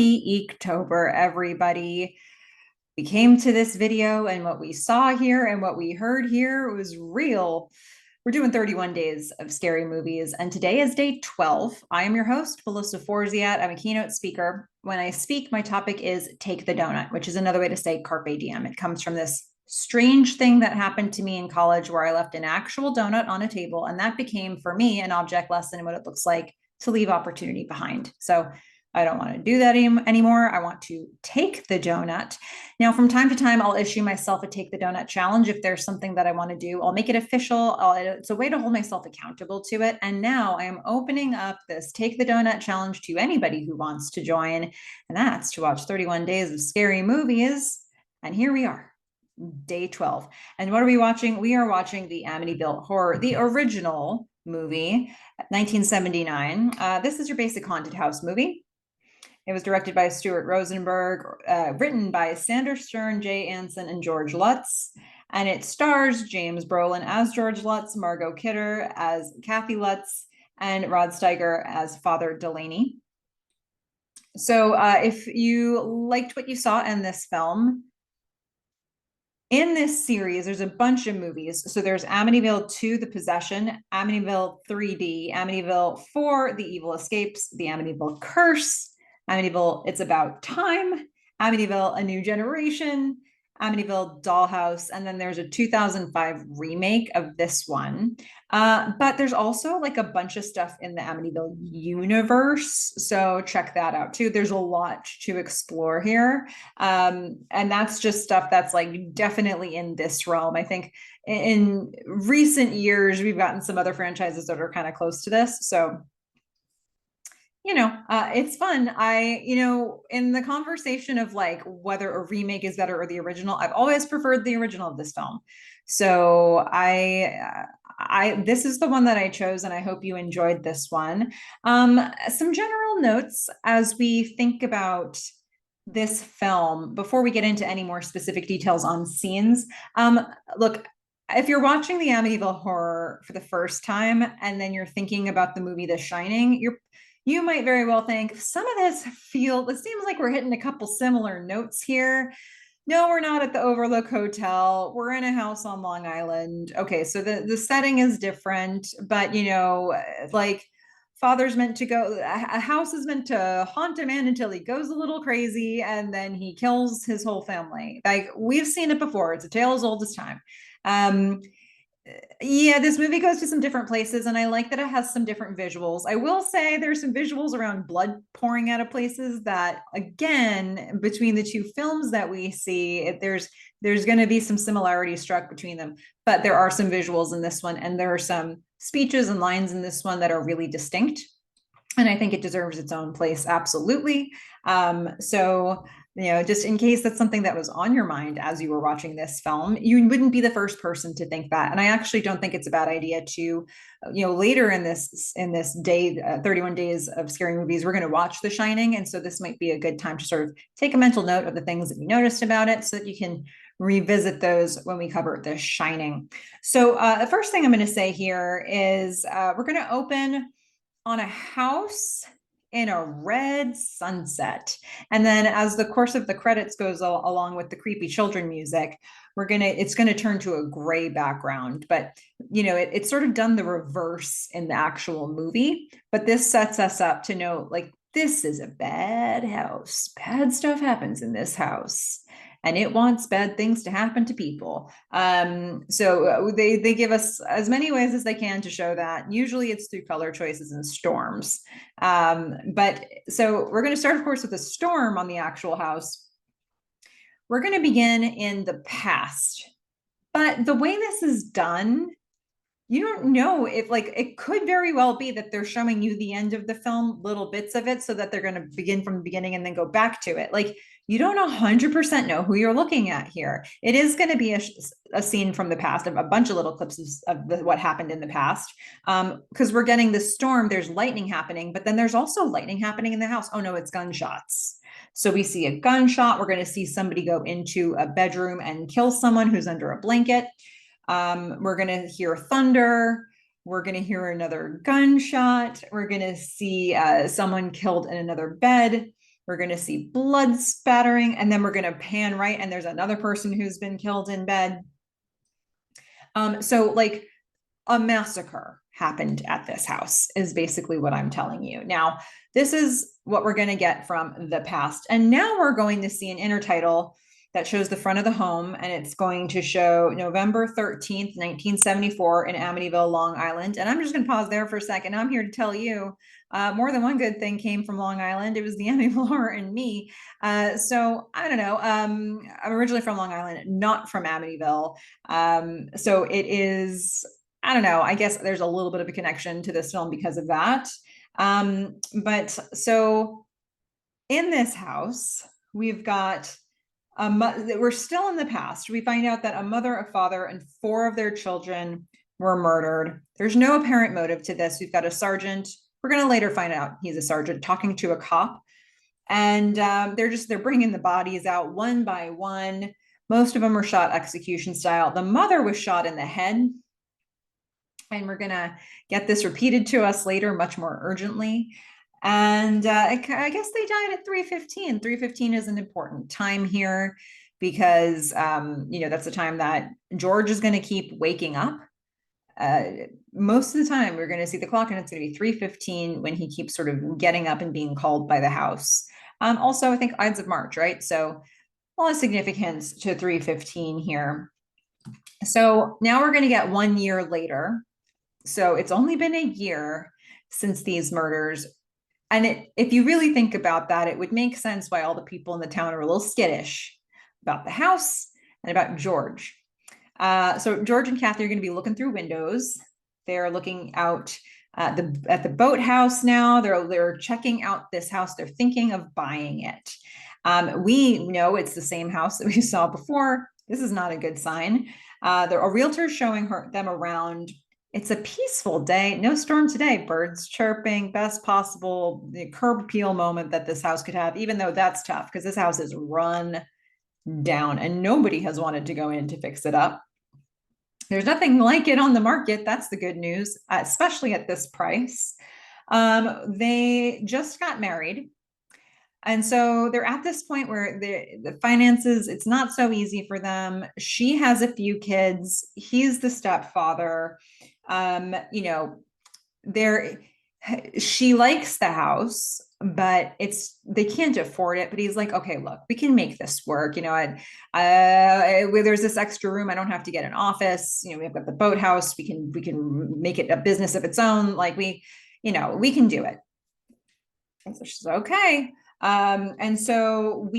Happy EEKtober, everybody. We came to this video and what we saw here and what we heard here was real. We're doing 31 days of scary movies, and today is day 12. I am your host, Melissa Forziat. I'm a keynote speaker. When I speak, my topic is Take the Doughnut, which is another way to say Carpe Diem. It comes from this strange thing that happened to me in college where I left an actual donut on a table, and that became, for me, an object lesson in what it looks like to leave opportunity behind. So I don't want to do that anymore. I want to take the donut. Now, from time to time, I'll issue myself a Take the Doughnut challenge. If there's something that I want to do, I'll make it official. It's a way to hold myself accountable to it. And now I am opening up this Take the Doughnut challenge to anybody who wants to join. And that's to watch 31 days of scary movies. And here we are, day 12. And what are we watching? We are watching the Amityville Horror, the original movie, 1979. This is your basic haunted house movie. It was directed by Stuart Rosenberg, written by Sander Stern, Jay Anson, and George Lutz. And it stars James Brolin as George Lutz, Margot Kidder as Kathy Lutz, and Rod Steiger as Father Delaney. So if you liked what you saw in this film, in this series, there's a bunch of movies. So there's Amityville 2, The Possession, Amityville 3D, Amityville 4, The Evil Escapes, The Amityville Curse, Amityville, It's About Time, Amityville, A New Generation, Amityville Dollhouse, and then there's a 2005 remake of this one. But there's also like a bunch of stuff in the Amityville universe, so check that out too. There's a lot to explore here, and that's just stuff that's like definitely in this realm. I think in recent years, we've gotten some other franchises that are kind of close to this, so it's fun. In the conversation of like whether a remake is better or the original, I've always preferred the original of this film. So this is the one that I chose, and I hope you enjoyed this one. Some general notes as we think about this film before we get into any more specific details on scenes. Look, if you're watching the Amityville Horror for the first time and then you're thinking about the movie The Shining, you might very well think some of this it seems like we're hitting a couple similar notes here. No, we're not at the Overlook Hotel. We're in a house on Long Island. Okay, so the setting is different, but like father's meant to go, a house is meant to haunt a man until he goes a little crazy and then he kills his whole family. Like we've seen it before. It's a tale as old as time. Yeah, this movie goes to some different places, and I like that it has some different visuals. I will say there's some visuals around blood pouring out of places that, again, between the two films that we see, there's going to be some similarities struck between them, but there are some visuals in this one, and there are some speeches and lines in this one that are really distinct, and I think it deserves its own place, absolutely. So just in case that's something that was on your mind as you were watching this film, you wouldn't be the first person to think that. And I actually don't think it's a bad idea to, later in this day, 31 days of scary movies, we're going to watch The Shining. And so this might be a good time to sort of take a mental note of the things that you noticed about it so that you can revisit those when we cover The Shining. So the first thing I'm going to say here is we're going to open on a house in a red sunset. And then as the course of the credits goes along with the creepy children music, it's going to turn to a gray background. But, it's sort of done the reverse in the actual movie. But this sets us up to know, like, this is a bad house. Bad stuff happens in this house. And it wants bad things to happen to people. So they give us as many ways as they can to show that. Usually it's through color choices and storms. But so we're going to start, of course, with a storm on the actual house. We're going to begin in the past. But the way this is done, you don't know if, like, it could very well be that they're showing you the end of the film, little bits of it, so that they're going to begin from the beginning and then go back to it. Like, you don't 100% know who you're looking at here. It is going to be a scene from the past, of a bunch of little clips of what happened in the past. Because we're getting this storm, there's lightning happening, but then there's also lightning happening in the house. Oh no, it's gunshots. So we see a gunshot. We're going to see somebody go into a bedroom and kill someone who's under a blanket. We're going to hear thunder. We're going to hear another gunshot. We're going to see someone killed in another bed. We're going to see blood spattering, and then we're going to pan right, and there's another person who's been killed in bed. So like a massacre happened at this house is basically what I'm telling you. Now, this is what we're going to get from the past. And now we're going to see an intertitle that shows the front of the home, and it's going to show November 13th, 1974 in Amityville, Long Island. And I'm just going to pause there for a second. I'm here to tell you more than one good thing came from Long Island. It was the Amityville Horror and me. So I don't know. I'm originally from Long Island, not from Amityville. So it is, I don't know, I guess there's a little bit of a connection to this film because of that. But so in this house, we've got we're still in the past. We find out that a mother, a father, and 4 of their children were murdered. There's no apparent motive to this. We've got a sergeant. We're going to later find out he's a sergeant talking to a cop. And they're bringing the bodies out one by one. Most of them were shot execution style. The mother was shot in the head. And we're going to get this repeated to us later, much more urgently. And I guess they died at 3:15. 3:15 is an important time here because, that's the time that George is going to keep waking up. Most of the time, we're going to see the clock, and it's going to be 3:15 when he keeps sort of getting up and being called by the house. Also, I think Ides of March, right? So a lot of significance to 3:15 here. So now we're going to get 1 year later. So it's only been a year since these murders. And if you really think about that, it would make sense why all the people in the town are a little skittish about the house and about George. So George and Kathy are going to be looking through windows. They're looking out at the boathouse now. They're checking out this house. They're thinking of buying it. We know it's the same house that we saw before. This is not a good sign. A realtor showing them around. It's a peaceful day, no storm today, birds chirping, best possible curb appeal moment that this house could have, even though that's tough because this house is run down and nobody has wanted to go in to fix it up. There's nothing like it on the market. That's the good news, especially at this price. They just got married. And so they're at this point where the finances, it's not so easy for them. She has a few kids. He's the stepfather. She likes the house, but they can't afford it. But he's like, okay, look, we can make this work. Where there's this extra room, I don't have to get an office. We've got the boathouse. We can make it a business of its own. Like we can do it. And so she's okay. And so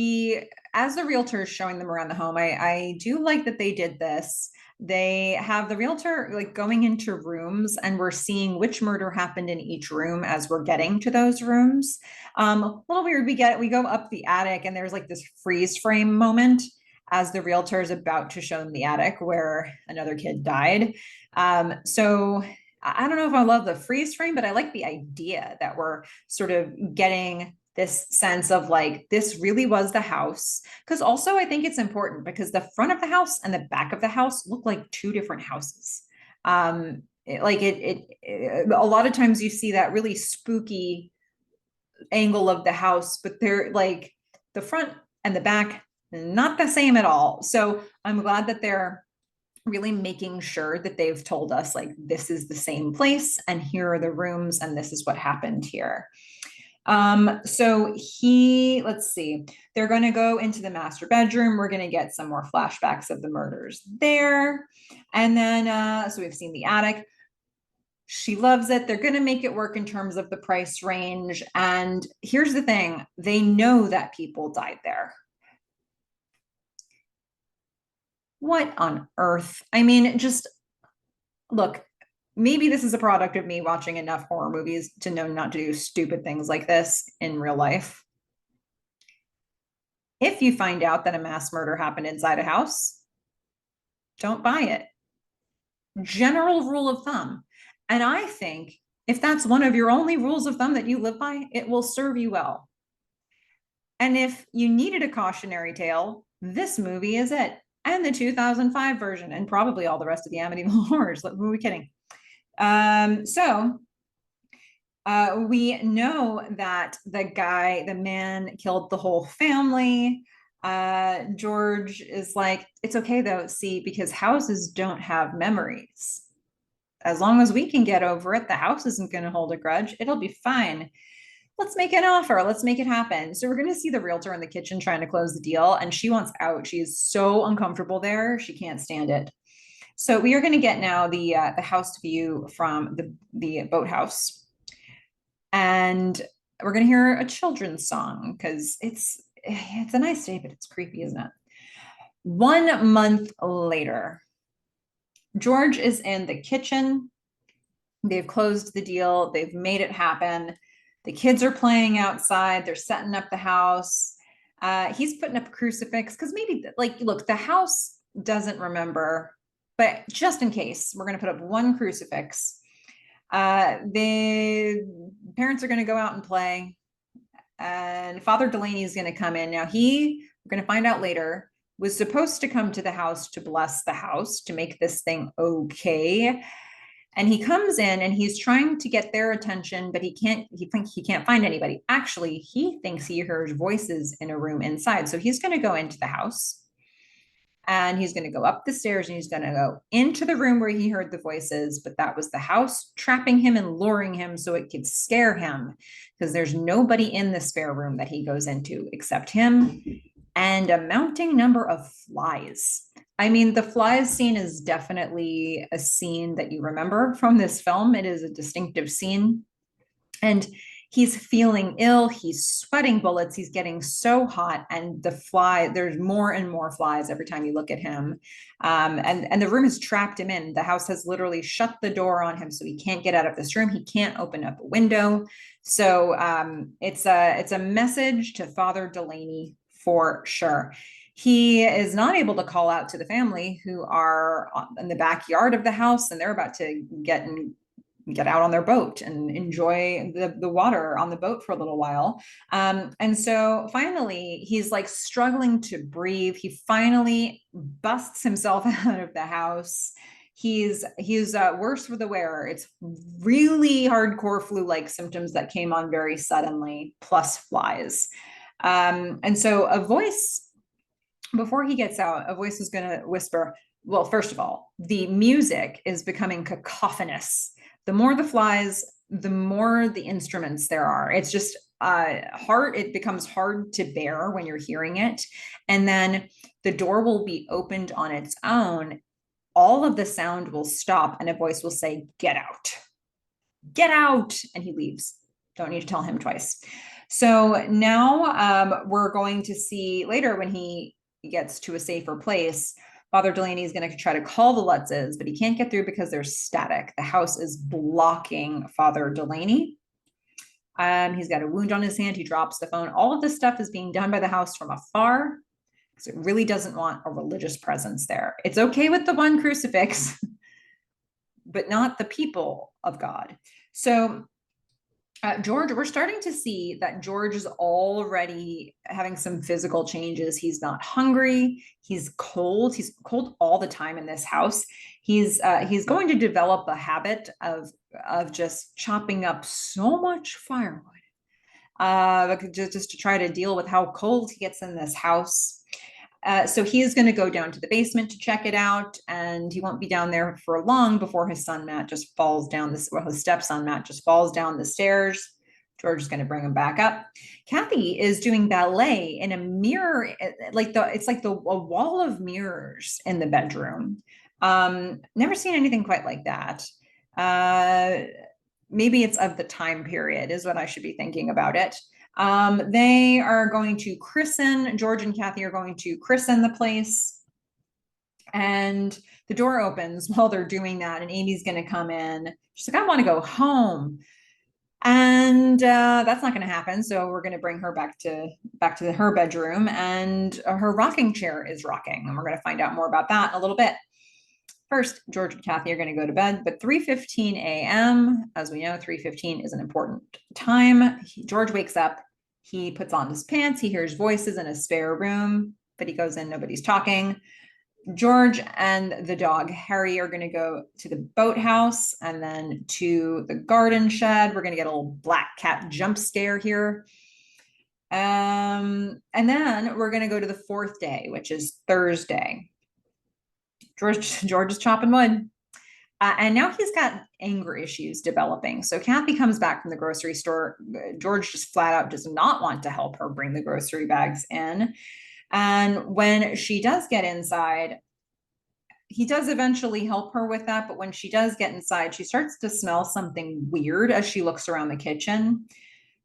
as the realtor is showing them around the home, I do like that they did this. They have the realtor like going into rooms, and we're seeing which murder happened in each room as we're getting to those rooms. A little weird. We go up the attic, and there's like this freeze frame moment as the realtor is about to show them the attic where another kid died. So I don't know if I love the freeze frame, but I like the idea that we're sort of getting this sense of like, this really was the house. Because also I think it's important because the front of the house and the back of the house look like 2 different houses. A lot of times you see that really spooky angle of the house, but they're like the front and the back, not the same at all. So I'm glad that they're really making sure that they've told us like, this is the same place and here are the rooms and this is what happened here. So let's see, they're going to go into the master bedroom. We're going to get some more flashbacks of the murders there. And then, so we've seen the attic. She loves it. They're going to make it work in terms of the price range. And here's the thing. They know that people died there. What on earth? I mean, just look, maybe this is a product of me watching enough horror movies to know not to do stupid things like this in real life. If you find out that a mass murder happened inside a house, don't buy it. General rule of thumb. And I think if that's one of your only rules of thumb that you live by, it will serve you well. And if you needed a cautionary tale, this movie is it. And the 2005 version, and probably all the rest of the Amityville horrors. Who are we kidding? So We know that the man killed the whole family. George is like, it's okay though, see, because houses don't have memories. As long as we can get over it, the house isn't going to hold a grudge. It'll be fine. Let's make an offer. Let's make it happen. So we're going to see the realtor in the kitchen trying to close the deal, and she wants out. She is so uncomfortable there. She can't stand it. So we are going to get now the house view from the boathouse, and we're going to hear a children's song because it's a nice day, but it's creepy, isn't it? 1 month later, George is in the kitchen. They've closed the deal. They've made it happen. The kids are playing outside. They're setting up the house. He's putting up a crucifix because maybe, like, look, the house doesn't remember, but just in case, we're going to put up one crucifix. The parents are going to go out and play, and Father Delaney is going to come in. Now, we're going to find out later, was supposed to come to the house to bless the house, to make this thing okay. And he comes in and he's trying to get their attention, but he thinks he can't find anybody. Actually, he thinks he hears voices in a room inside. So he's going to go into the house, and he's going to go up the stairs, and he's going to go into the room where he heard the voices. But that was the house trapping him and luring him so it could scare him, because there's nobody in the spare room that he goes into except him and a mounting number of flies. I mean, the flies scene is definitely a scene that you remember from this film. It is a distinctive scene. And he's feeling ill. He's sweating bullets. He's getting so hot. And there's more and more flies every time you look at him. And the room has trapped him in. The house has literally shut the door on him, so he can't get out of this room. He can't open up a window. So it's a message to Father Delaney for sure. He is not able to call out to the family, who are in the backyard of the house, and they're about to get out on their boat and enjoy the water on the boat for a little while. And so finally, he's like struggling to breathe. He finally busts himself out of the house. He's worse for the wear. It's really hardcore flu-like symptoms that came on very suddenly, plus flies. And so a voice, before he gets out, a voice is going to whisper, well, first of all, the music is becoming cacophonous. The more the flies, the more the instruments there are. It's just hard. It becomes hard to bear when you're hearing it. And then the door will be opened on its own. All of the sound will stop, and a voice will say, "Get out, get out." And he leaves. Don't need to tell him twice. So now we're going to see later, when he gets to a safer place, Father Delaney is going to try to call the Lutzes, but he can't get through because there's static. The house is blocking Father Delaney. He's got a wound on his hand. He drops the phone. All of this stuff is being done by the house from afar, because it really doesn't want a religious presence there. It's okay with the one crucifix, but not the people of God. So George, we're starting to see that George is already having some physical changes. He's not hungry. He's cold. He's cold all the time in this house. He's going to develop a habit of just chopping up so much firewood, just to try to deal with how cold he gets in this house. So he is going to go down to the basement to check it out, and he won't be down there for long before his son Matt just falls down his stepson Matt just falls down the stairs. George is going to bring him back up. Kathy is doing ballet in a mirror, it's like a wall of mirrors in the bedroom. Never seen anything quite like that. Maybe it's of the time period is what I should be thinking about it. They are going to christen, George and Kathy are going to christen the place, and the door opens while they're doing that, and Amy's going to come in. She's like, "I want to go home." And that's not going to happen. So we're going to bring her back to her bedroom, and her rocking chair is rocking, and we're going to find out more about that in a little bit. First, George and Kathy are going to go to bed, but 3:15 a.m., as we know, 3:15 is an important time. George wakes up, he puts on his pants, he hears voices in a spare room, but he goes in, nobody's talking. George and the dog Harry are going to go to the boathouse and then to the garden shed. We're going to get a little black cat jump scare here. And then we're going to go to the fourth day, which is Thursday. George is chopping wood. And now he's got anger issues developing. So Kathy comes back from the grocery store. George just flat out does not want to help her bring the grocery bags in. And when she does get inside, he does eventually help her with that. But when she does get inside, she starts to smell something weird as she looks around the kitchen.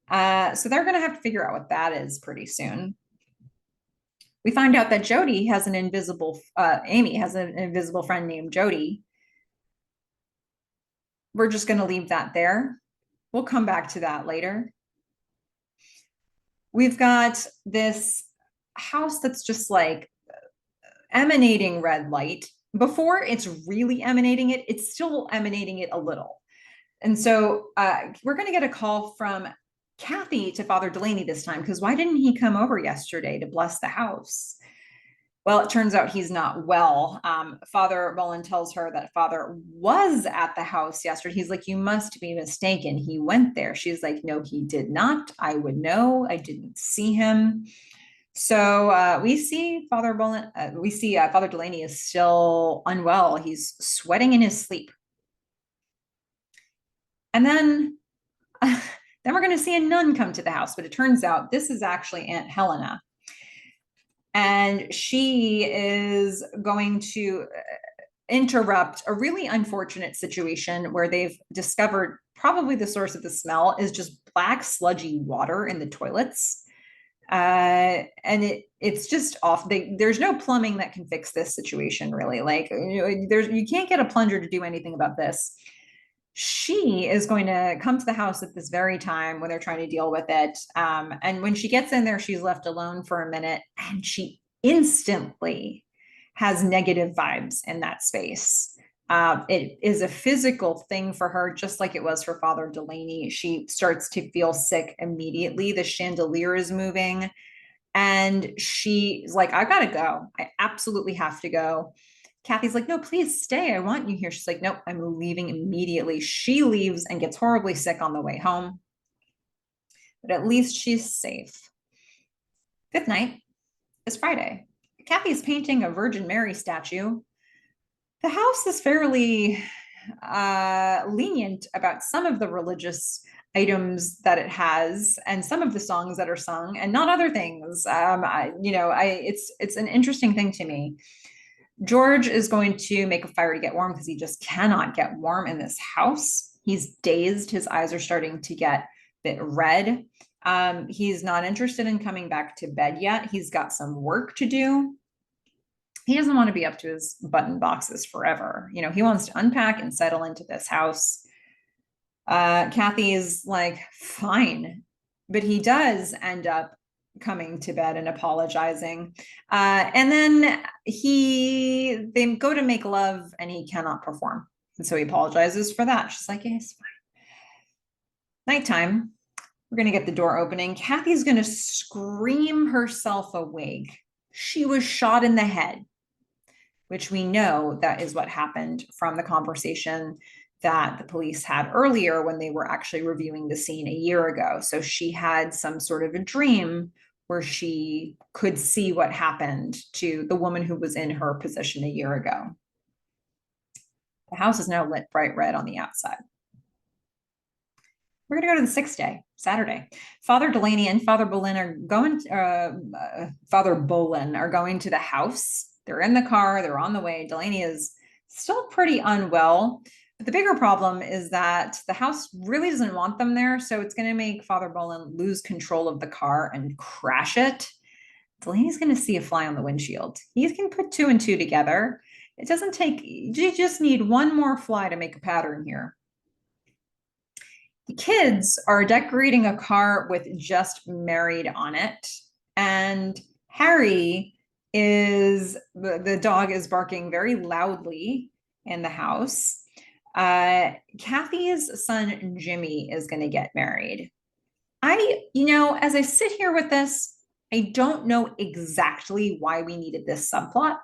So they're going to have to figure out what that is pretty soon. We find out that Amy has an invisible friend named Jody. We're just going to leave that there. We'll come back to that later. We've got this house that's just like emanating red light. Before it's really emanating it, it's still emanating it a little. And so we're going to get a call from Kathy to Father Delaney this time, because why didn't he come over yesterday to bless the house? Well, it turns out he's not well. Father Boland tells her that Father was at the house yesterday. He's like, you must be mistaken. He went there. She's like, no, he did not. I would know. I didn't see him. So we see Father Boland. Father Delaney is still unwell. He's sweating in his sleep. And then we're going to see a nun come to the house, but it turns out this is actually Aunt Helena. And she is going to interrupt a really unfortunate situation where they've discovered probably the source of the smell is just black sludgy water in the toilets. And it's just off. There's no plumbing that can fix this situation, really. Like, you can't get a plunger to do anything about this. She is going to come to the house at this very time when they're trying to deal with it. And when she gets in there, she's left alone for a minute, and she instantly has negative vibes in that space. It is a physical thing for her, just like it was for Father Delaney. She starts to feel sick immediately. The chandelier is moving, and she's like, I gotta go. I absolutely have to go. Kathy's like, no, please stay. I want you here. She's like, nope, I'm leaving immediately. She leaves and gets horribly sick on the way home. But at least she's safe. Fifth night is Friday. Kathy's painting a Virgin Mary statue. The house is fairly lenient about some of the religious items that it has and some of the songs that are sung, and not other things. It's an interesting thing to me. George is going to make a fire to get warm because he just cannot get warm in this house. He's dazed. His eyes are starting to get a bit red. He's not interested in coming back to bed yet. He's got some work to do. He doesn't want to be up to his button boxes forever. He wants to unpack and settle into this house. Kathy is like, fine. But he does end up coming to bed and apologizing. And then they go to make love and he cannot perform. And so he apologizes for that. She's like, yeah, it's fine. Nighttime. We're going to get the door opening. Kathy's going to scream herself awake. She was shot in the head, which we know that is what happened from the conversation that the police had earlier when they were actually reviewing the scene a year ago. So she had some sort of a dream where she could see what happened to the woman who was in her position a year ago. The house is now lit bright red on the outside. We're going to go to the sixth day, Saturday. Father Delaney and Father Boland are going to the house. They're in the car. They're on the way. Delaney is still pretty unwell. But the bigger problem is that the house really doesn't want them there. So it's going to make Father Boland lose control of the car and crash it. Delaney's going to see a fly on the windshield. He can put two and two together. It doesn't take, you just need one more fly to make a pattern here. The kids are decorating a car with "Just Married" on it. And Harry the dog is barking very loudly in the house. Kathy's son, Jimmy, is going to get married. As I sit here with this, I don't know exactly why we needed this subplot.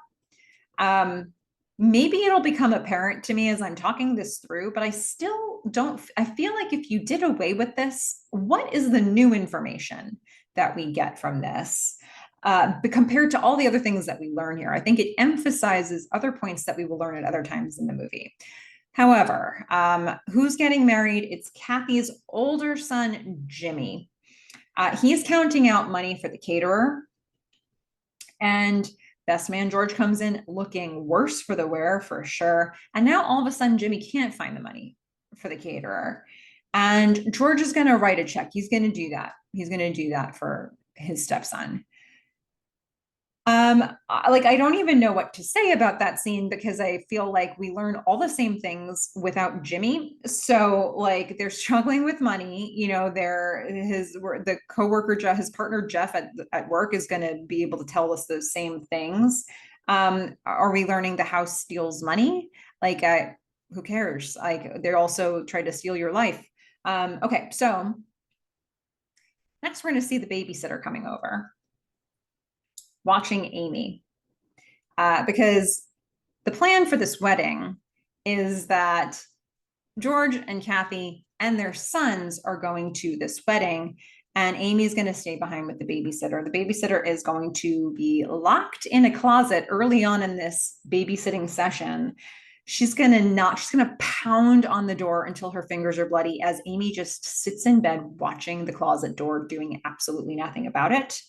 Maybe it'll become apparent to me as I'm talking this through, but I still don't, I feel like if you did away with this, what is the new information that we get from this? But compared to all the other things that we learn here, I think it emphasizes other points that we will learn at other times in the movie. However, who's getting married? It's Kathy's older son, Jimmy. He's counting out money for the caterer. And best man George comes in looking worse for the wear for sure. And now all of a sudden, Jimmy can't find the money for the caterer. And George is going to write a check. He's going to do that. He's going to do that for his stepson. Like, I don't even know what to say about that scene because I feel like we learn all the same things without Jimmy. So like they're struggling with money, you know, the coworker, his partner Jeff at work is going to be able to tell us those same things. Are we learning the house steals money? Like, who cares? Like, they also try to steal your life. Okay, so next we're going to see the babysitter coming over, watching Amy, because the plan for this wedding is that George and Kathy and their sons are going to this wedding, and Amy's going to stay behind with the babysitter. The babysitter is going to be locked in a closet early on in this babysitting session. She's going to pound on the door until her fingers are bloody as Amy just sits in bed watching the closet door, doing absolutely nothing about it.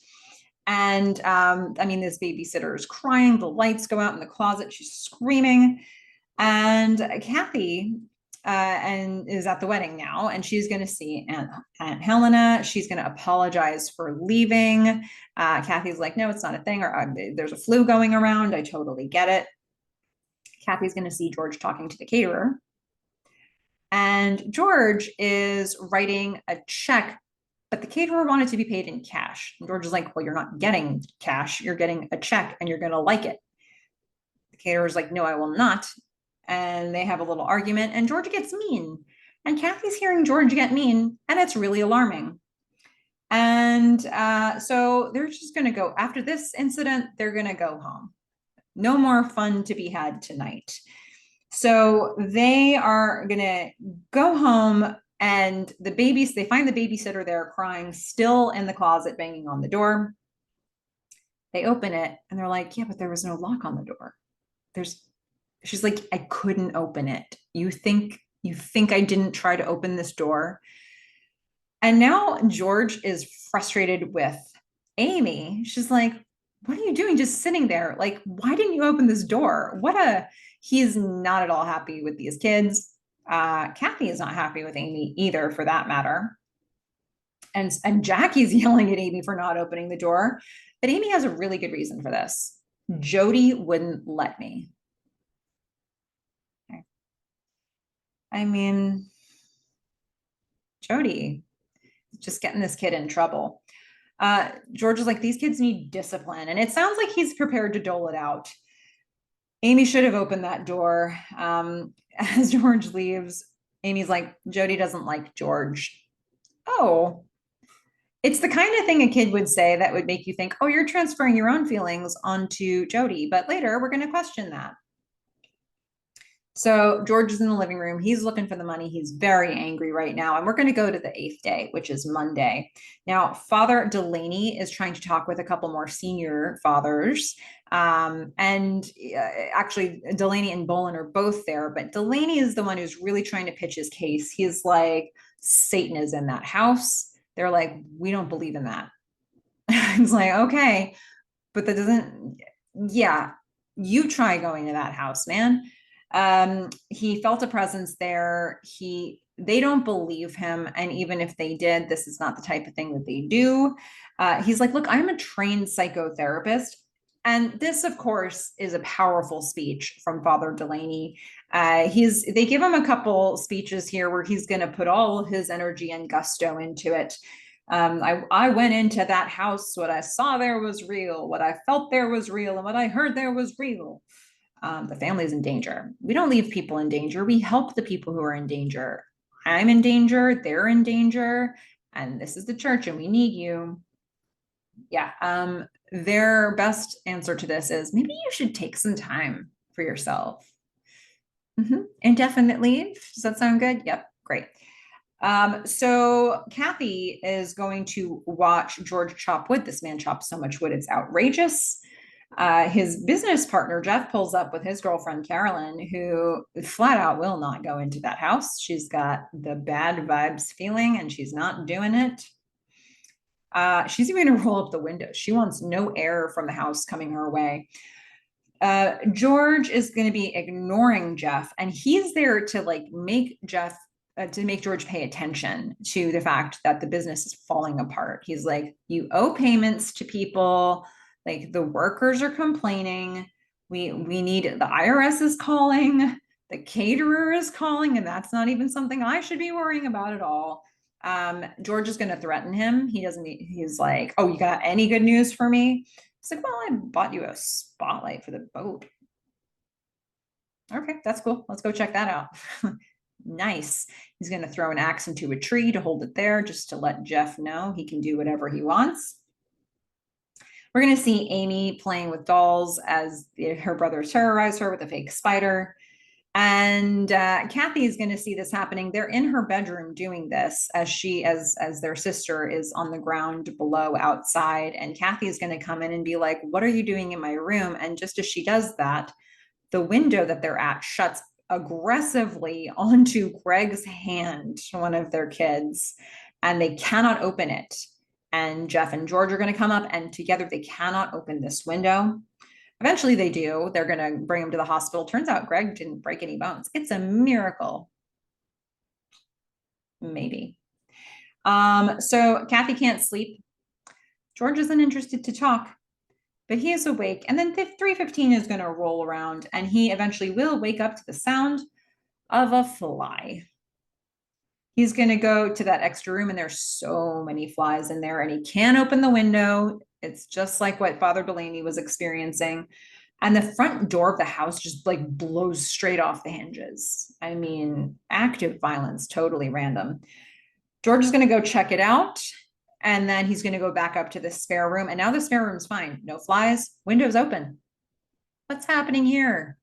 And I mean, this babysitter is crying. The lights go out in the closet. She's screaming. And Kathy and is at the wedding now, and she's going to see Aunt Helena. She's going to apologize for leaving. Kathy's like, no, it's not a thing, or there's a flu going around. I totally get it. Kathy's going to see George talking to the caterer. And George is writing a check, but the caterer wanted to be paid in cash. And George is like, well, you're not getting cash. You're getting a check and you're going to like it. The caterer's like, no, I will not. And they have a little argument and George gets mean. And Kathy's hearing George get mean, and it's really alarming. And so they're just going to go, after this incident, they're going to go home. No more fun to be had tonight. So they are going to go home, and they find the babysitter there crying, still in the closet, banging on the door. They open it and they're like, yeah, but there was no lock on the door. She's like, I couldn't open it. You think I didn't try to open this door? And now George is frustrated with Amy. She's like, what are you doing just sitting there? Like, why didn't you open this door? He's not at all happy with these kids. Kathy is not happy with Amy either, for that matter. And Jackie's yelling at Amy for not opening the door. But Amy has a really good reason for this. Jody wouldn't let me. Okay. I mean, Jody, just getting this kid in trouble. George is like, these kids need discipline. And it sounds like he's prepared to dole it out. Amy should have opened that door. As George leaves, Amy's like, Jody doesn't like George. Oh, it's the kind of thing a kid would say that would make you think, oh, you're transferring your own feelings onto Jody. But later we're going to question that. So George is in the living room. He's looking for the money. He's very angry right now. And we're going to go to the 8th day, which is Monday. Now, Father Delaney is trying to talk with a couple more senior fathers. Actually, Delaney and Bolin are both there. But Delaney is the one who's really trying to pitch his case. He's like, Satan is in that house. They're like, we don't believe in that. It's like, okay, but that doesn't, yeah, you try going to that house, man. He felt a presence there. They don't believe him. And even if they did, this is not the type of thing that they do. He's like, look, I'm a trained psychotherapist. And this, of course, is a powerful speech from Father Delaney. They give him a couple speeches here where he's going to put all his energy and gusto into it. I went into that house. What I saw there was real. What I felt there was real. And what I heard there was real. The family is in danger. We don't leave people in danger. We help the people who are in danger. I'm in danger. They're in danger. And this is the church and we need you. Yeah. their best answer to this is maybe you should take some time for yourself. Indefinite leave. Does that sound good? Yep, great. So Kathy is going to watch George chop wood. This man chops so much wood, it's outrageous. His business partner, Jeff, pulls up with his girlfriend, Carolyn, who flat out will not go into that house. She's got the bad vibes feeling and she's not doing it. She's even going to roll up the windows. She wants no air from the house coming her way. George is going to be ignoring Jeff, and he's there to make George pay attention to the fact that the business is falling apart. He's like, you owe payments to people, like the workers are complaining. We need, the IRS is calling, the caterer is calling, and that's not even something I should be worrying about at all. George is going to threaten him. He's like, oh, you got any good news for me? It's like, well, I bought you a spotlight for the boat. Okay, that's cool. Let's go check that out. Nice. He's going to throw an axe into a tree to hold it there just to let Jeff know he can do whatever he wants. We're going to see Amy playing with dolls as her brothers terrorize her with a fake spider. And Kathy is going to see this happening. They're in her bedroom doing this as their sister is on the ground below outside. And Kathy is going to come in and be like, what are you doing in my room? And just as she does that, the window that they're at shuts aggressively onto Greg's hand, one of their kids, and they cannot open it. And Jeff and George are going to come up, and together they cannot open this window. Eventually they do. They're going to bring him to the hospital. Turns out Greg didn't break any bones. It's a miracle. Maybe. So Kathy can't sleep. George isn't interested to talk, but he is awake. And then 3:15 is going to roll around, and he eventually will wake up to the sound of a fly. He's going to go to that extra room, and there's so many flies in there, and he can't open the window. It's just like what Father Delaney was experiencing. And the front door of the house just blows straight off the hinges. I mean, active violence, totally random. George is going to go check it out. And then he's going to go back up to the spare room. And now the spare room's fine. No flies, windows open. What's happening here?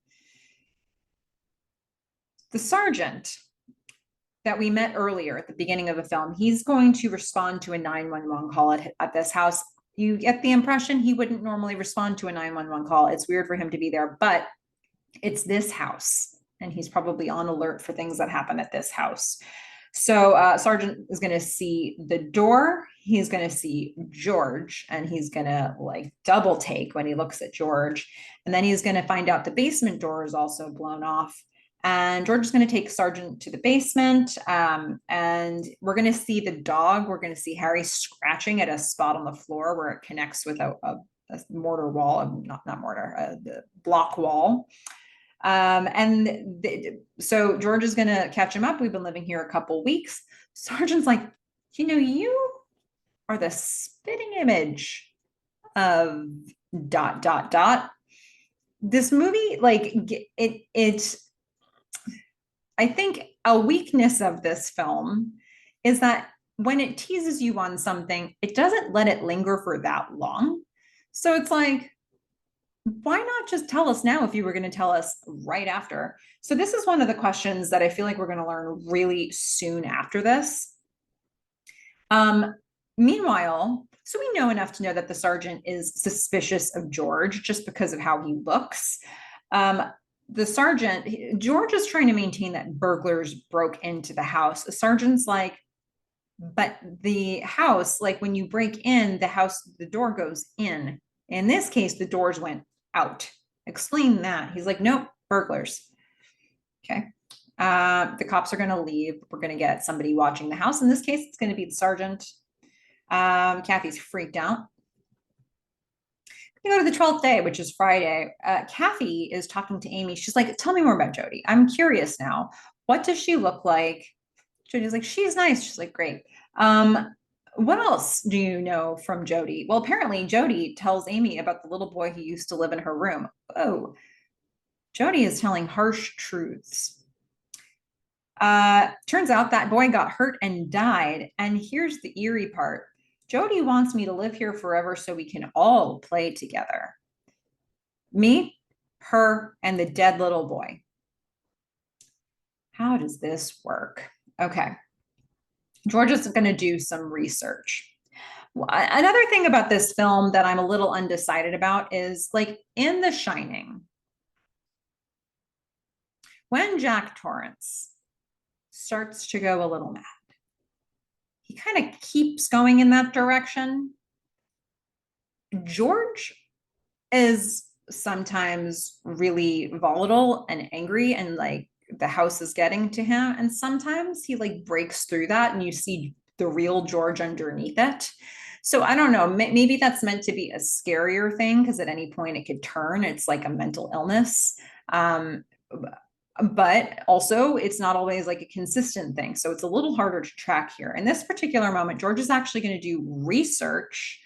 The sergeant that we met earlier at the beginning of the film, he's going to respond to a 911 call at this house. You get the impression he wouldn't normally respond to a 911 call. It's weird for him to be there, but it's this house, and he's probably on alert for things that happen at this house. So Sergeant is going to see the door. He's going to see George, and he's going to double take when he looks at George. And then he's going to find out the basement door is also blown off. And George is going to take Sergeant to the basement, and we're going to see the dog. We're going to see Harry scratching at a spot on the floor where it connects with a mortar wall, not mortar, the block wall. So George is going to catch him up. We've been living here a couple weeks. Sergeant's like, you are the spitting image of ... This movie, I think a weakness of this film is that when it teases you on something, it doesn't let it linger for that long. So it's like, why not just tell us now if you were going to tell us right after? So this is one of the questions that I feel like we're going to learn really soon after this. Meanwhile, so we know enough to know that the sergeant is suspicious of George just because of how he looks. George is trying to maintain that burglars broke into the house. The sergeant's like, but the house, when you break in the house, the door goes in. In this case, the doors went out. Explain that. He's like, nope, burglars. Okay. The cops are going to leave. We're going to get somebody watching the house. In this case, it's going to be the sergeant. Kathy's freaked out. We go to the 12th day, which is Friday. Kathy is talking to Amy. She's like, tell me more about Jody. I'm curious now. What does she look like? Jody's like, she's nice. She's like, great. What else do you know from Jody? Well, apparently Jody tells Amy about the little boy who used to live in her room. Oh, Jody is telling harsh truths. Turns out that boy got hurt and died. And here's the eerie part. Jody wants me to live here forever so we can all play together. Me, her, and the dead little boy. How does this work? Okay. George is going to do some research. Another thing about this film that I'm a little undecided about is like in The Shining, when Jack Torrance starts to go a little mad, he kind of keeps going in that direction. George is sometimes really volatile and angry, and like the house is getting to him, and sometimes he like breaks through that and you see the real George underneath it. So I don't know, maybe that's meant to be a scarier thing because at any point it could turn. It's like a mental illness. But also it's not always like a consistent thing. So it's a little harder to track here. In this particular moment, George is actually going to do research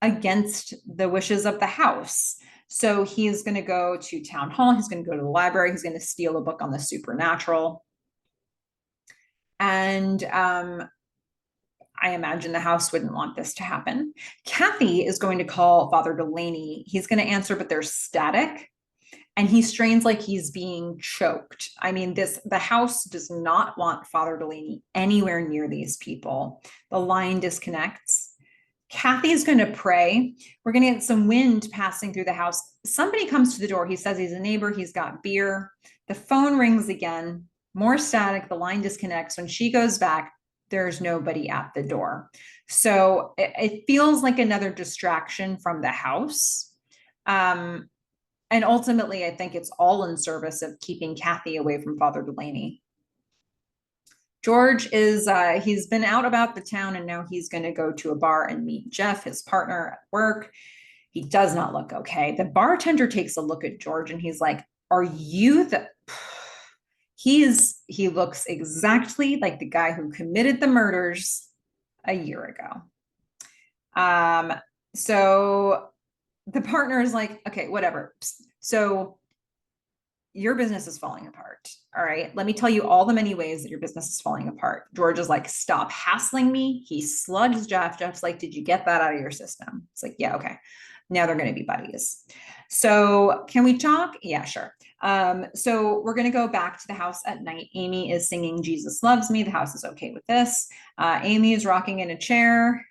against the wishes of the house. So he's going to go to town hall. He's going to go to the library. He's going to steal a book on the supernatural. And I imagine the house wouldn't want this to happen. Kathy is going to call Father Delaney. He's going to answer, but there's static. And he strains like he's being choked. I mean, the house does not want Father Delaney anywhere near these people. The line disconnects. Kathy's going to pray. We're going to get some wind passing through the house. Somebody comes to the door. He says he's a neighbor. He's got beer. The phone rings again. More static. The line disconnects. When she goes back, there's nobody at the door. So it feels like another distraction from the house. And ultimately, I think it's all in service of keeping Kathy away from Father Delaney. George is, he's been out about the town and now he's going to go to a bar and meet Jeff, his partner at work. He does not look okay. The bartender takes a look at George and he's like, are you the... He looks exactly like the guy who committed the murders a year ago. So the partner is like, okay, whatever. So your business is falling apart. All right. Let me tell you all the many ways that your business is falling apart. George is like, stop hassling me. He slugs Jeff. Jeff's like, did you get that out of your system? It's like, yeah, okay. Now they're going to be buddies. So can we talk? Yeah, sure. So we're going to go back to the house at night. Amy is singing Jesus Loves Me. The house is okay with this. Amy is rocking in a chair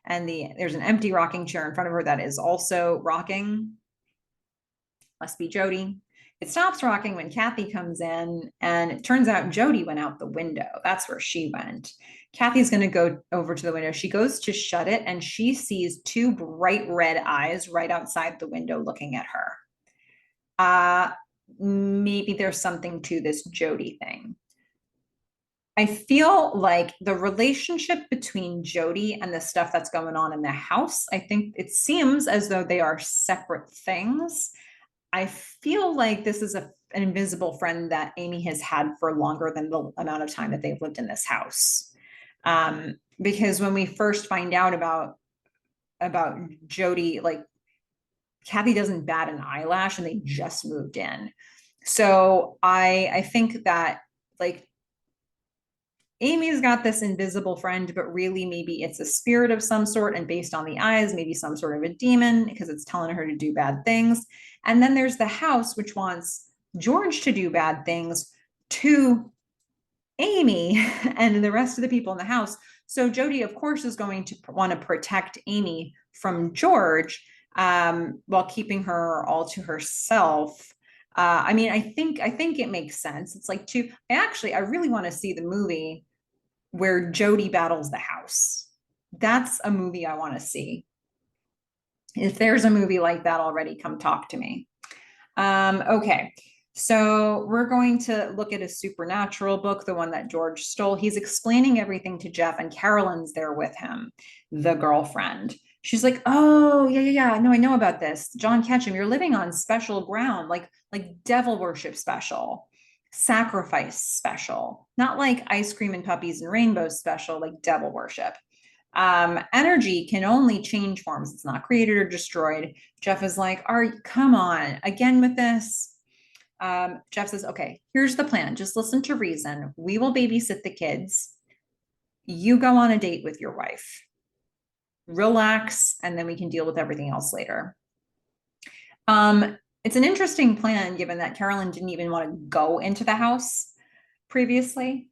and there's an empty rocking chair in front of her that is also rocking. Must be Jody. It stops rocking when Kathy comes in, and it turns out Jody went out the window. That's where she went. Kathy's going to go over to the window. She goes to shut it, and she sees two bright red eyes right outside the window looking at her. Maybe there's something to this Jody thing. I feel like the relationship between Jody and the stuff that's going on in the house, I think it seems as though they are separate things. I feel like this is an invisible friend that Amy has had for longer than the amount of time that they've lived in this house. Because when we first find out about Jody, like Kathy doesn't bat an eyelash and they just moved in. So I think that like Amy's got this invisible friend, but really maybe it's a spirit of some sort, and based on the eyes, maybe some sort of a demon because it's telling her to do bad things. And then there's the house, which wants George to do bad things to Amy and the rest of the people in the house. So Jody, of course, is going to want to protect Amy from George while keeping her all to herself. I mean, I think it makes sense. It's like I really want to see the movie where Jody battles the house. That's a movie I want to see. If there's a movie like that already, come talk to me. Okay, so we're going to look at a supernatural book, the one that George stole. He's explaining everything to Jeff, and Carolyn's there with him, the girlfriend. She's like, oh, yeah. No, I know about this. John Ketchum, you're living on special ground, like devil worship special, sacrifice special, not like ice cream and puppies and rainbows special, like devil worship. Energy can only change forms. It's not created or destroyed. Jeff is like, come on, again with this. Jeff says, okay, here's the plan. Just listen to reason. We will babysit the kids. You go on a date with your wife. relax, and then we can deal with everything else later. It's an interesting plan given that Carolyn didn't even want to go into the house previously,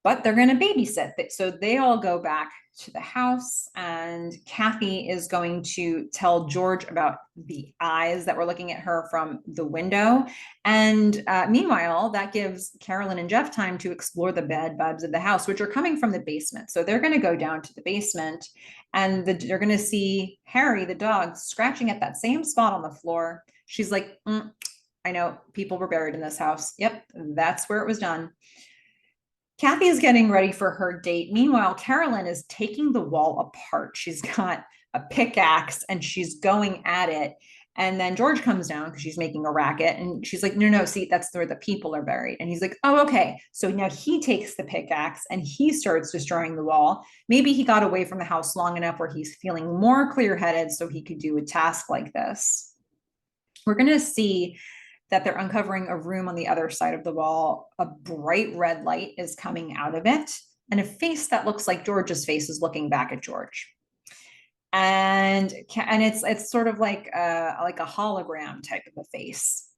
but they're going to babysit. So they all go back to the house, and Kathy is going to tell George about the eyes that were looking at her from the window. And meanwhile, that gives Carolyn and Jeff time to explore the bed bugs of the house, which are coming from the basement. So they're going to go down to the basement, and they're going to see Harry, the dog, scratching at that same spot on the floor. She's like, I know, people were buried in this house. Yep, that's where it was done. Kathy is getting ready for her date. Meanwhile, Carolyn is taking the wall apart. She's got a pickaxe and she's going at it. And then George comes down because she's making a racket. And she's like, no, see, that's where the people are buried. And he's like, oh, okay. So now he takes the pickaxe and he starts destroying the wall. Maybe he got away from the house long enough where he's feeling more clear-headed so he could do a task like this. We're going to see that they're uncovering a room on the other side of the wall. A bright red light is coming out of it, and a face that looks like George's face is looking back at George. And it's sort of like a hologram type of a face.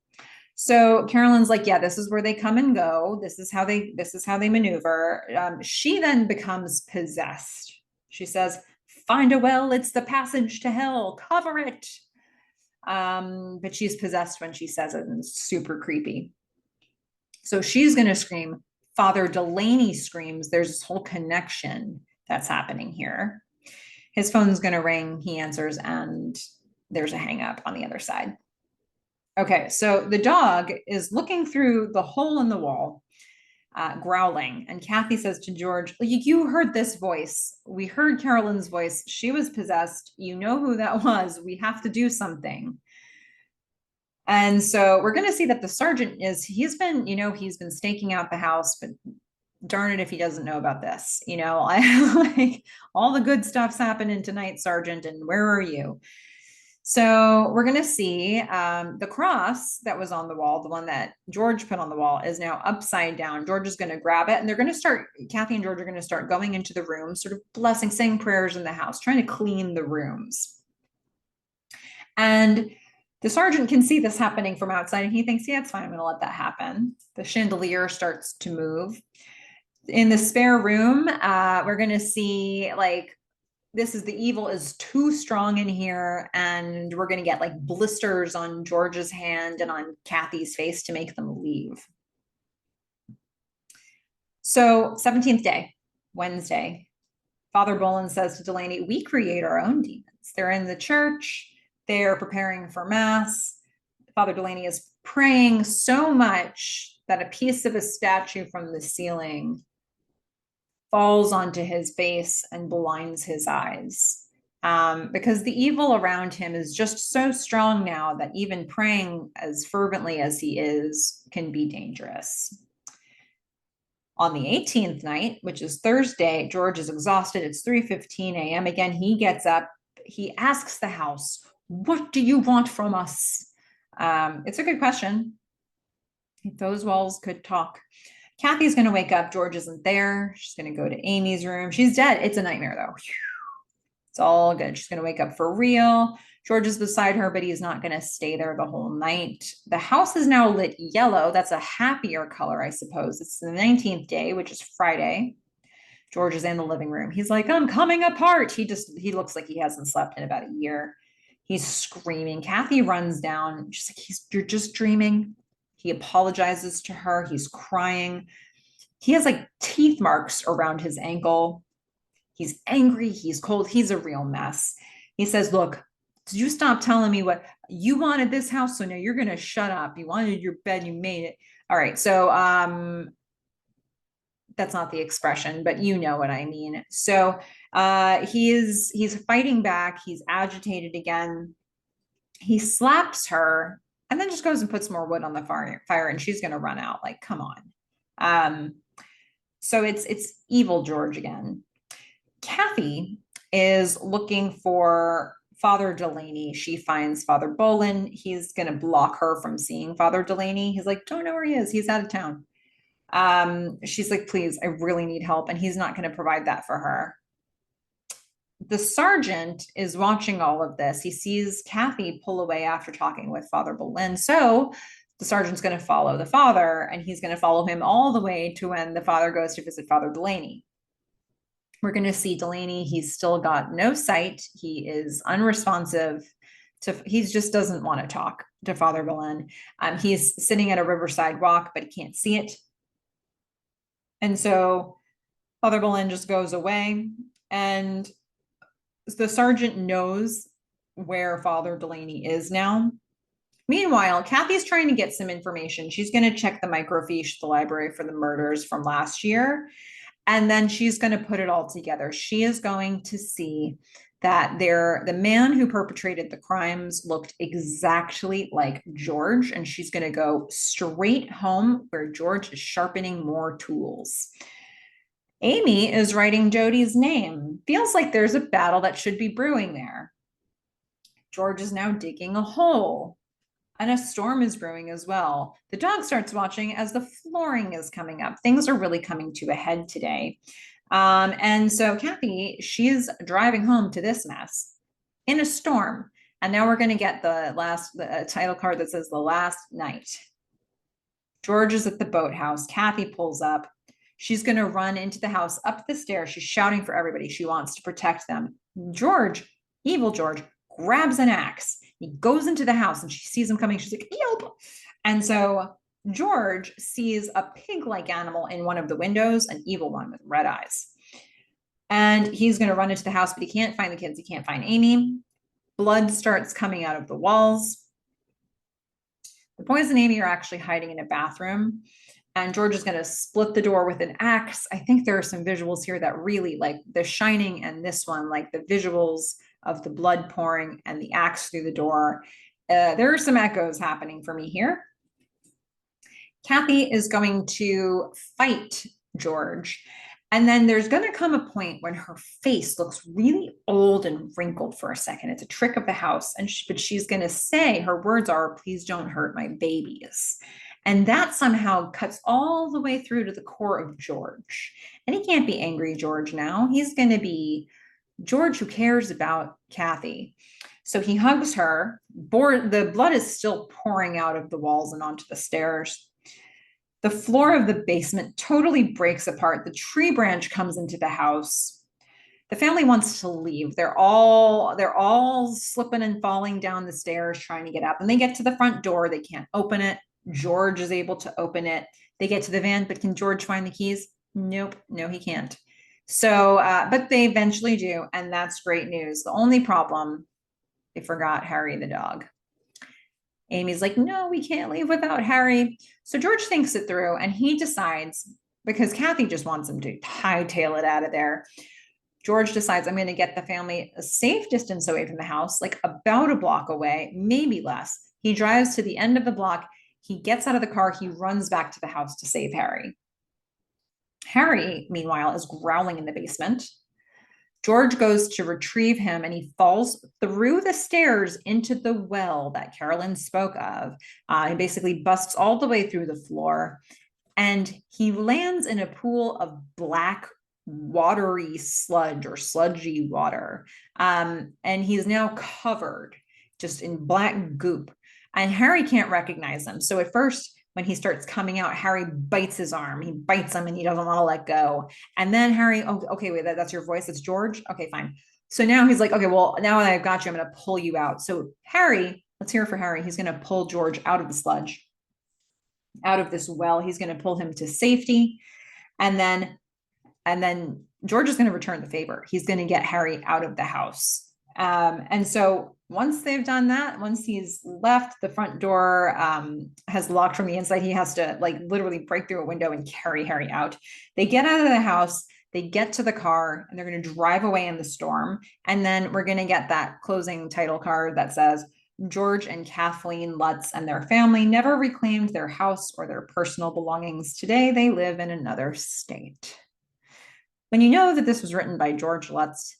So Carolyn's like, yeah, this is where they come and go. This is how they maneuver. She then becomes possessed. She says, find a well, it's the passage to hell, cover it. But she's possessed when she says it, and it's super creepy. So she's going to scream. Father Delaney screams. There's this whole connection that's happening here. His phone's going to ring. He answers, and there's a hang up on the other side. Okay, so the dog is looking through the hole in the wall, growling. And Kathy says to George, you heard this voice. We heard Carolyn's voice. She was possessed. You know who that was. We have to do something. And so we're going to see that the sergeant he's been staking out the house, but darn it if he doesn't know about this. I like all the good stuff's happening tonight, Sergeant, and where are you? So we're going to see the cross that was on the wall, the one that George put on the wall, is now upside down. George is going to grab it, and they're going to start, Kathy and George are going to start going into the room, sort of blessing, saying prayers in the house, trying to clean the rooms. And the sergeant can see this happening from outside, and he thinks, yeah, it's fine. I'm going to let that happen. The chandelier starts to move. In the spare room, we're going to see the evil is too strong in here, and we're going to get like blisters on George's hand and on Kathy's face to make them leave. So 17th day, Wednesday, Father Boland says to Delaney, we create our own demons. They're in the church. They're preparing for mass. Father Delaney is praying so much that a piece of a statue from the ceiling falls onto his face and blinds his eyes, because the evil around him is just so strong now that even praying as fervently as he is can be dangerous. On the 18th night, which is Thursday, George is exhausted. It's 3:15 a.m. Again, he gets up. He asks the house, what do you want from us? It's a good question. If those walls could talk. Kathy's going to wake up. George isn't there. She's going to go to Amy's room. She's dead. It's a nightmare, though. It's all good. She's going to wake up for real. George is beside her, but he's not going to stay there the whole night. The house is now lit yellow. That's a happier color, I suppose. It's the 19th day, which is Friday. George is in the living room. He's like, I'm coming apart. He looks like he hasn't slept in about a year. He's screaming. Kathy runs down. She's like, you're just dreaming. He apologizes to her. He's crying. He has like teeth marks around his ankle. He's angry. He's cold. He's a real mess. He says, look, did you stop telling me what you wanted this house? So now you're going to shut up. You wanted your bed. You made it. All right. So, that's not the expression, but you know what I mean. So, he's fighting back. He's agitated again. He slaps her and then just goes and puts more wood on the fire, and she's going to run out. Like, come on. So it's evil George again. Kathy is looking for Father Delaney. She finds Father Boland. He's going to block her from seeing Father Delaney. He's like, don't know where he is. He's out of town. She's like, please, I really need help. And he's not going to provide that for her. the sergeant is watching all of this. He sees Kathy pull away after talking with Father Boleyn. So the sergeant's going to follow the father, and he's going to follow him all the way to when the father goes to visit Father Delaney. We're going to see Delaney. He's still got no sight. He is unresponsive. He just doesn't want to talk to Father Boleyn. He's sitting at a riverside walk, but he can't see it. And so Father Boleyn just goes away, and the sergeant knows where Father Delaney is now. Meanwhile, Kathy's trying to get some information. She's going to check the microfiche at the library for the murders from last year, and then she's going to put it all together. She is going to see that the man who perpetrated the crimes looked exactly like George, and she's going to go straight home where George is sharpening more tools. Amy is writing Jody's name. Feels like there's a battle that should be brewing there. George is now digging a hole, and a storm is brewing as well. The dog starts watching as the flooring is coming up. Things are really coming to a head today. And so Kathy, she's driving home to this mess in a storm. And now we're going to get the title card that says The Last Night. George is at the boathouse. Kathy pulls up. She's going to run into the house, up the stairs. She's shouting for everybody. She wants to protect them. George, evil George, grabs an axe. He goes into the house and she sees him coming. She's like, "Yelp!" And so George sees a pig-like animal in one of the windows, an evil one with red eyes. And he's going to run into the house, but he can't find the kids. He can't find Amy. Blood starts coming out of the walls. The boys and Amy are actually hiding in a bathroom. And George is going to split the door with an axe. I think there are some visuals here that really, like The Shining and this one, like the visuals of the blood pouring and the axe through the door. There are some echoes happening for me here. Kathy is going to fight George. And then there's going to come a point when her face looks really old and wrinkled for a second. It's a trick of the house. But she's going to say, her words are, "Please don't hurt my babies." And that somehow cuts all the way through to the core of George. And he can't be angry George now. He's going to be George who cares about Kathy. So he hugs her. The blood is still pouring out of the walls and onto the stairs. The floor of the basement totally breaks apart. The tree branch comes into the house. The family wants to leave. They're all slipping and falling down the stairs trying to get up. And they get to the front door. They can't open it. George is able to open it. They get to the van, but can George find the keys? Nope. No, he can't. So, but they eventually do. And that's great news. The only problem, they forgot Harry the dog. Amy's like, "No, we can't leave without Harry." So George thinks it through, and he decides, because Kathy just wants him to hightail it out of there. George decides, "I'm going to get the family a safe distance away from the house, like about a block away, maybe less." He drives to the end of the block. He gets out of the car. He runs back to the house to save Harry. Harry, meanwhile, is growling in the basement. George goes to retrieve him, and he falls through the stairs into the well that Carolyn spoke of. He basically busts all the way through the floor, and he lands in a pool of black, watery sludge or sludgy water. And he's now covered just in black goop. And Harry can't recognize him. So at first, when he starts coming out, Harry bites his arm. He bites him and he doesn't want to let go. And then Harry, "Oh, okay, wait, that's your voice. It's George. Okay, fine." So now he's like, "Okay, well, now that I've got you, I'm going to pull you out." So Harry, let's hear it for Harry. He's going to pull George out of the sludge, out of this well. He's going to pull him to safety. And then George is going to return the favor. He's going to get Harry out of the house. And so once they've done that, once he's left, the front door has locked from the inside. He has to like literally break through a window and carry Harry out. They get out of the house, they get to the car, and they're going to drive away in the storm. And then we're going to get that closing title card that says, "George and Kathleen Lutz and their family never reclaimed their house or their personal belongings. Today they live in another state." When you know that this was written by George Lutz,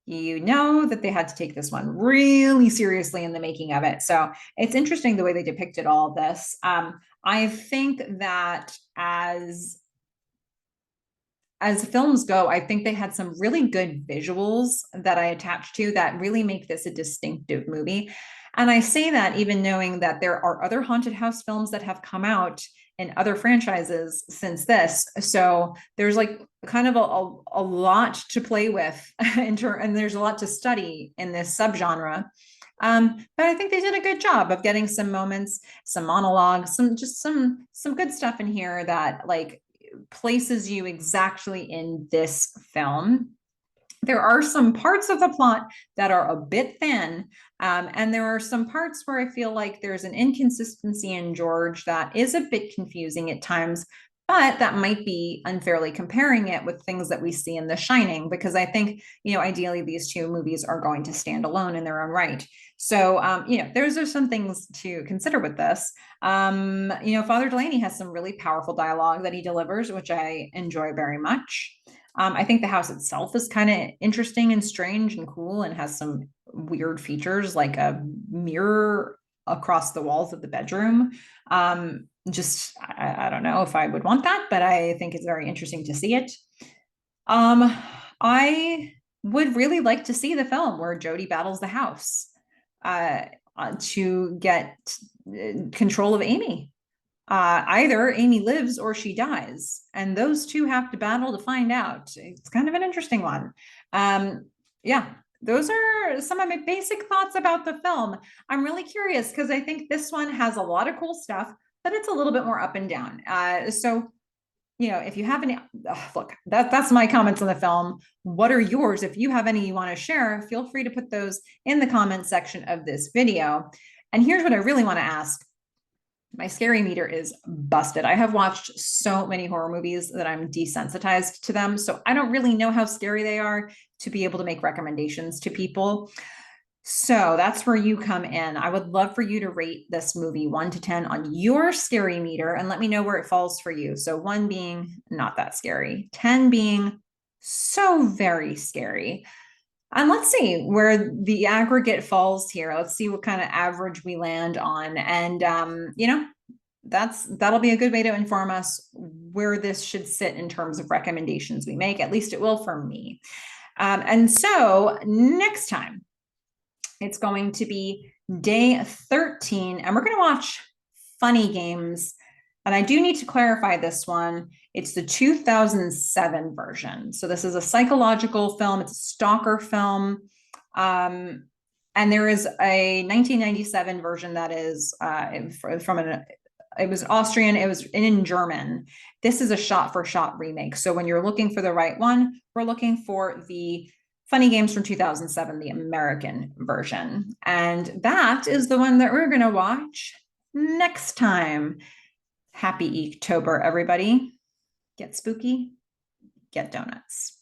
you know that they had to take this one really seriously in the making of it. So it's interesting the way they depicted all of this. I think that as as films go, I think they had some really good visuals that I attached to that really make this a distinctive movie. And I say that even knowing that there are other haunted house films that have come out in other franchises since this. So there's like kind of a lot to play with and there's a lot to study in this subgenre. But I think they did a good job of getting some moments, some monologues, some good stuff in here that like places you exactly in this film. There are some parts of the plot that are a bit thin, and there are some parts where I feel like there's an inconsistency in George that is a bit confusing at times, but that might be unfairly comparing it with things that we see in The Shining, because I think, ideally these two movies are going to stand alone in their own right. So, there's are some things to consider with this. Father Delaney has some really powerful dialogue that he delivers, which I enjoy very much. I think the house itself is kind of interesting and strange and cool and has some weird features like a mirror across the walls of the bedroom. I don't know if I would want that, but I think it's very interesting to see it. I would really like to see the film where Jody battles the house to get control of Amy. Either Amy lives or she dies, and those two have to battle to find out. It's kind of an interesting one. Yeah, those are some of my basic thoughts about the film. I'm really curious because I think this one has a lot of cool stuff, but it's a little bit more up and down. If you have any, look, that's my comments on the film. What are yours? If you have any you want to share, feel free to put those in the comment section of this video. And here's what I really want to ask. My scary meter is busted. I have watched so many horror movies that I'm desensitized to them. So I don't really know how scary they are to be able to make recommendations to people. So that's where you come in. I would love for you to rate this movie 1 to 10 on your scary meter and let me know where it falls for you. So 1 being not that scary, 10 being so very scary. And let's see where the aggregate falls here. Let's see what kind of average we land on. And, that'll be a good way to inform us where this should sit in terms of recommendations we make. At least it will for me. And so next time, it's going to be day 13, and we're going to watch Funny Games. And I do need to clarify this one. It's the 2007 version. So this is a psychological film. It's a stalker film. And there is a 1997 version that is it was Austrian. It was in German. This is a shot-for-shot remake. So when you're looking for the right one, we're looking for the Funny Games from 2007, the American version. And that is the one that we're going to watch next time. Happy EEKtober, everybody. Get spooky, get donuts.